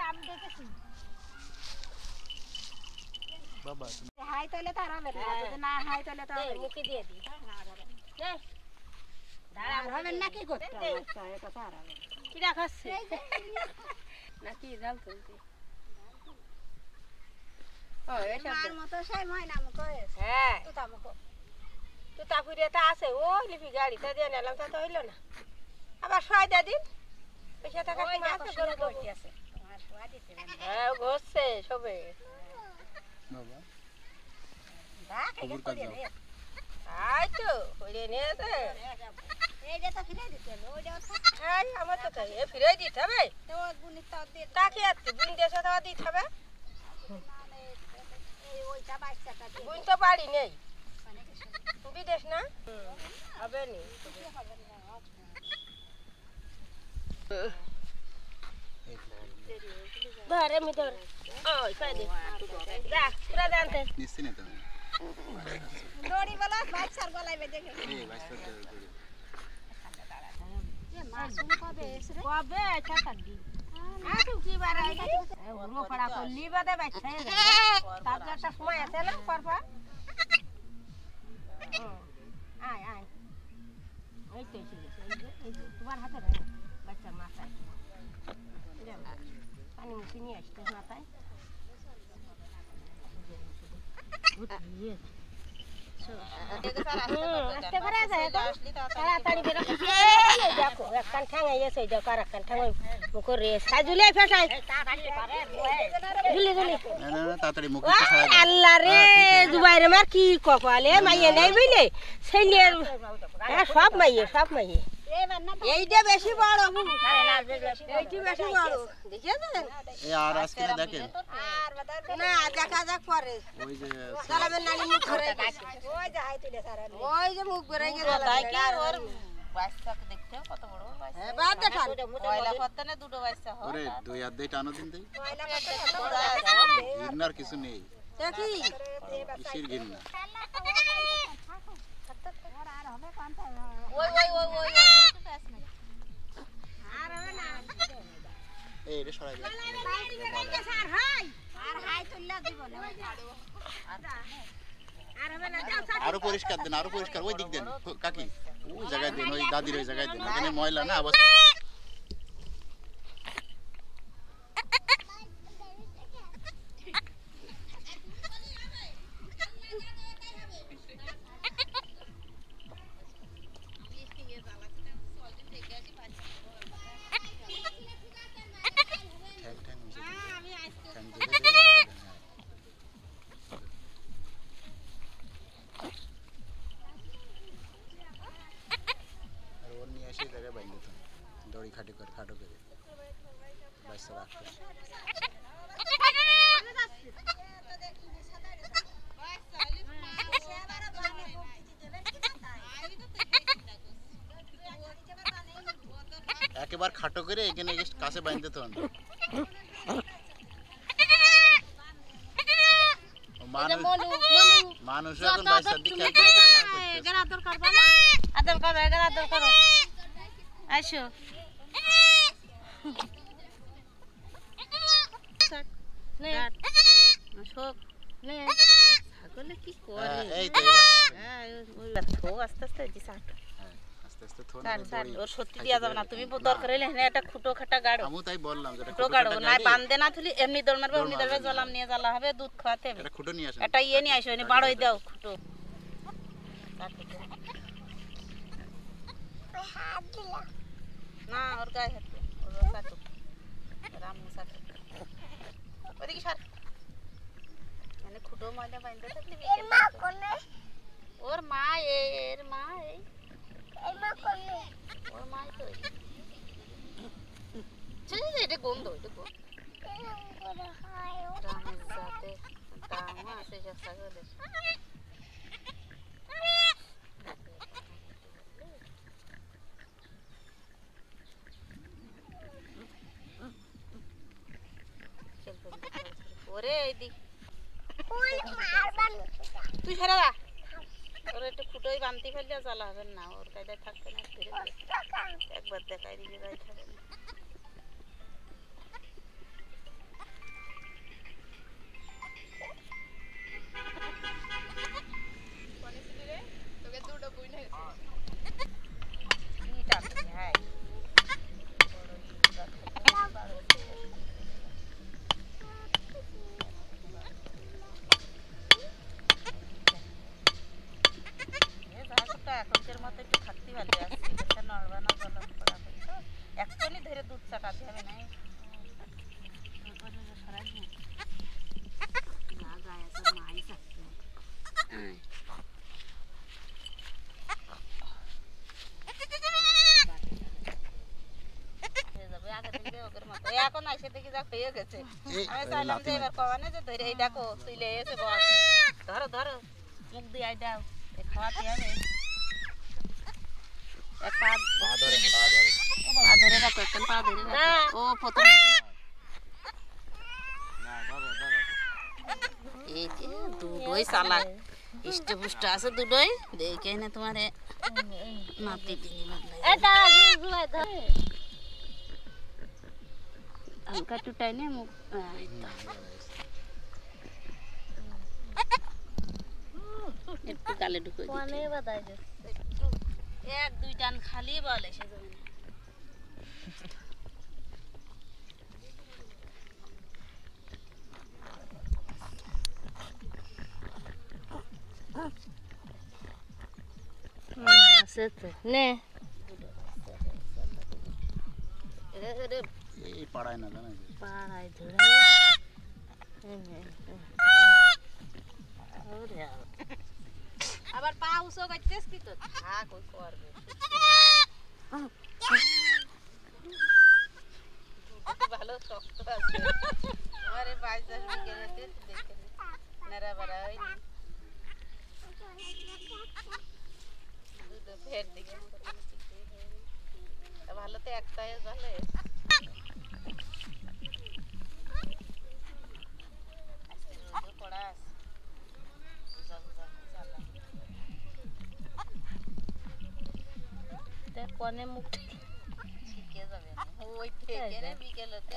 আমি দেখেছি বাবা হাই তাহলে তার হবে না যদি না হাই তাহলে তো মুখে দিয়ে দিই নে দাঁড়া হবে না কি করতে আচ্ছা এটা তার হবে কি রাখাচ্ছে নাকি জাল তুলতে ও এটা মার মতো সেই ময়না মুখ হ্যাঁ তুতা মুখ তুতা পুরিয়াটা আছে ও লিপি গাড়িটা দিয়ে নিলাম তা তো হইল না আবার ছয় দিন পয়সা টাকা কি আছে গরু করতে আছে তোমার ছয় দিতে হ্যাঁ ঘষছে সবে বাবা খবর কাজ যাও আই তো ওরে নিয়ে দে এইটা তো ফিরে দিতে হবে ওইটা এই আমার তো তাই এ ফিরে দিতে হবে তো গুনি তো দিয়ে টাকা আছে গুনি দেশে তো দিতে হবে মানে এই ওইটা বাইকটা দিয়ে গুনি তো বাড়ি নেই বিদেশ না হবে নি ধরে মি ধর ওই পাই দে যা পুরা জানতে নিশ্চয় না তুমি দড়ি বলা বাইসার গলায় বেঁধে গেছে এই বাইসার দড়ি এ মাসুম কবে এসরে কবে ছাতা দি আজু কি বার আই ওরো পড়া করলি বাদে বাইছে তারপর একটা সময় আছে না করবা আয় আয় এই তো এই তোমার হাতে রে বাচ্চা মাথায় পানি মুখে নিয়ে আসতে মাথায় তাড়াতাড়ি বেরো দেখো একখান ঠাঙাই এসে দেখো আর একখান ঠাঙাই মুখ রে সাজুলে ফেসাই আল্লাহ রে জুবাইরে মার কি কপালে মাইয়ে নেই বুঝলে ছেলে সব মাইয়ে এইটা বেশি বড় এইটি বেশি বড় দেখেছেন এই আর আজকে দেখেন না দেখা যাক পরে ওই যে সালামের নানি মুখ ধরে ওই যে হাই তুলে সারা ওই যে মুখ ধরে গেল তাই কি ওর বাচ্চাকে দেখতে কত বড় বাচ্চা হ্যাঁ বাদ দেখান পয়লা ফতনে দুটো বাচ্চা হয় ওরে দুই হাত দিয়ে টানো দিন দেই পয়লা ফতনে গিন্নার কিছু নেই দেখি কিসির গিন্না আর হবে কোনটা ওই আর হবে না এই রে সরাই দে স্যার হাই আর হাই তুললা দিব না আর হবে না আরো পরিষ্কার দেন আরো পরিষ্কার ওই দিক দেন কাকি ওই জায়গায় দেন ওই দাদির ওই জায়গায় দেন এখানে ময়লা না অবস্থা दौड़ी खाटो कर बस राखते একেবারে খাটো করে এখানে কাছে বাঁধতে তো মানুষ এখন বাইসার দিকে আদর করবা না আদর করো আইসো নে শোক নে ছাগলে কি করে এই তো হ্যাঁ ওই থো আস্তে আস্তে দিছ আস্তে থো না ওর সত্যি দিয়া যাবে না তুমি দরকার হইলে এখানে একটা খুঁটো খাটা গাড়ো আমি তাই বললাম যেটা খুঁটো গাড়ো না বাঁধে না তুলি এমনি দৌড় মারবে এমনি দৌড়বে জলাম নিয়ে জ্বালা হবে দুধ খাওয়াতে হবে এটা খুঁটো নিয়ে আসো এটা ইয়ে নিয়ে আসো এনে বাড়ই দাও খুঁটো হাত দিলা না ওর গায়ে হাত ওর সাথে রাম সাথে ওদিকে সর মানে খুঁটো ময়লা বাঁধতে থাকলে এর মা কোনে ওর মা এর মা এই মা কোনে ওর মা তো চলে যে এটা গন্ধ এটা গো করে হয় ও রামের সাথে দামা আছে যে সাগরে ওরে এইদি ওই মারবান তুই ছেড়ে দা ওর একটু ফুটোই বানতি ফেললে জ্বালা হবে না ওর কায়দায় থাকবে না ধীরে ধীরে একবার দেখাই দিবি গাই থাকে না এখনকার মতো একটু থাকতে ভালো আছে, এটা নড়বা না গলন পড়া করে তো এক্ষুনি ধরে দুধ চাটাতে হবে না। না যায় আছে মাই চাচ্ছে এখন আসে দেখি যা হয়ে গেছে। আমি চাইলাম যে এবার কমানে যে ধরে এই দেখো তুইলে এসে বস, ধরো ধরো মুখ দিয়ে দাও, খাওয়াতে হবে। ধরে রাখো, একটা পা ধরে রাখো। ও প্রথম এই যে দুটোই চালাক, ইষ্টপুষ্ট আছে দুটোই, দেখে না তোমার নাতি তিনি হালকা টুটাই নে মুখ একটু গালে ঢুকে এক দুই টান খালি বলে সে আছে তো নে এই পাড়ায় না জানা পাড়ায় ধরে আবার পা উঁচু করতেছ কি তো থাক ওই করবে ভালো শক্ত আছে আমারে 22 বিকেলে দেখে নারা বাড়া হয়নি দুটো ফের দিকে ভালো তো একটাই ভালো কোনে মুখ শিখে যাবে ওই থেকে রে বিকেলতে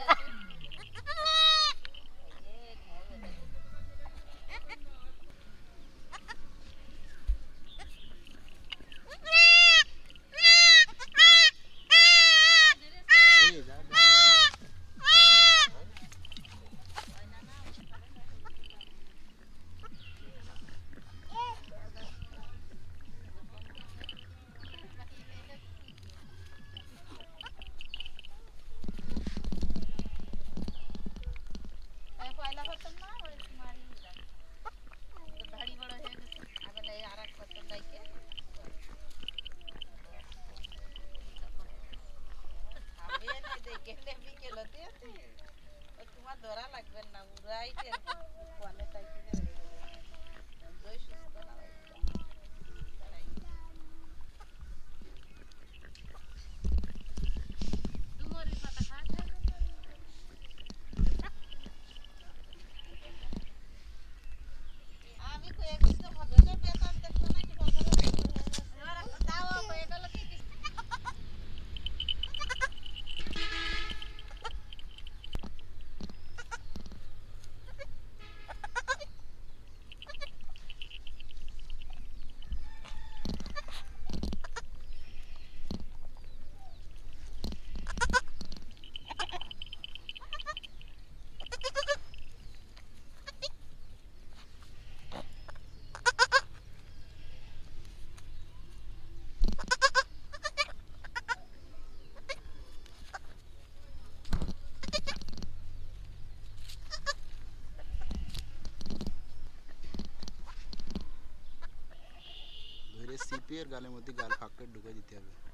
তোমার ধরা লাগবে না উড়াই আমি কয়েকদিন তো ভজনের বেতন দেখছো নাকি ধরে সিপির গালের মধ্যে গাল ফাঁক করে ঢুকে দিতে হবে।